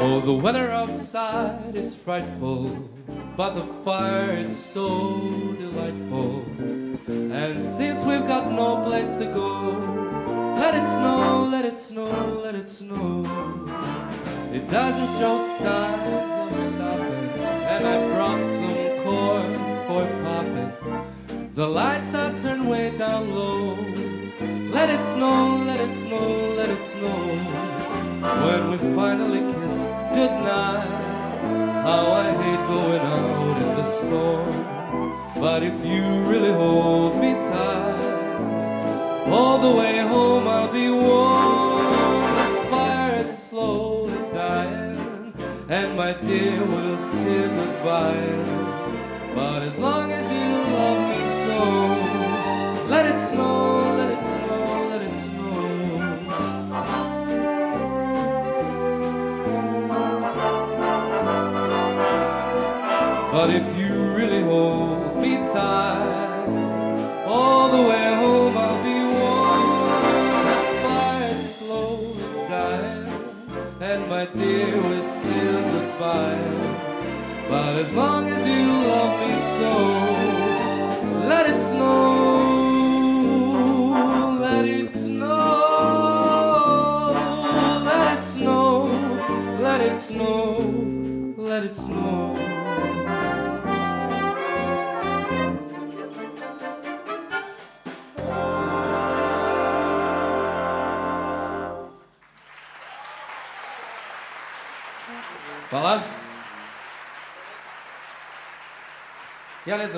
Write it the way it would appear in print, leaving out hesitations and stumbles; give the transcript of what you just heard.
Oh, the weather outside is frightful, but the fire is so delightful. And since we've got no place to go, let it snow, let it snow, let it snow. It doesn't show signs of stopping, and I brought some corn for popping. The lights are turned way down low. Let it snow, let it snow, let it snow. When we finally kiss goodnight, how I hate going out in the storm. But if you really hold me tight, all the way home I'll be warm. The fire is slowly dying, and my dear will say goodbye. But as long as you love me so, let it snow, let it snow, let it snow. But if you really hold me tight, all the way home I'll be warm. The fire's slowly dying, and my dear will still goodbye. But as long as you love me so, let it snow, let it snow, let it snow, let it snow, let it snow. Hvala. Ja ne znam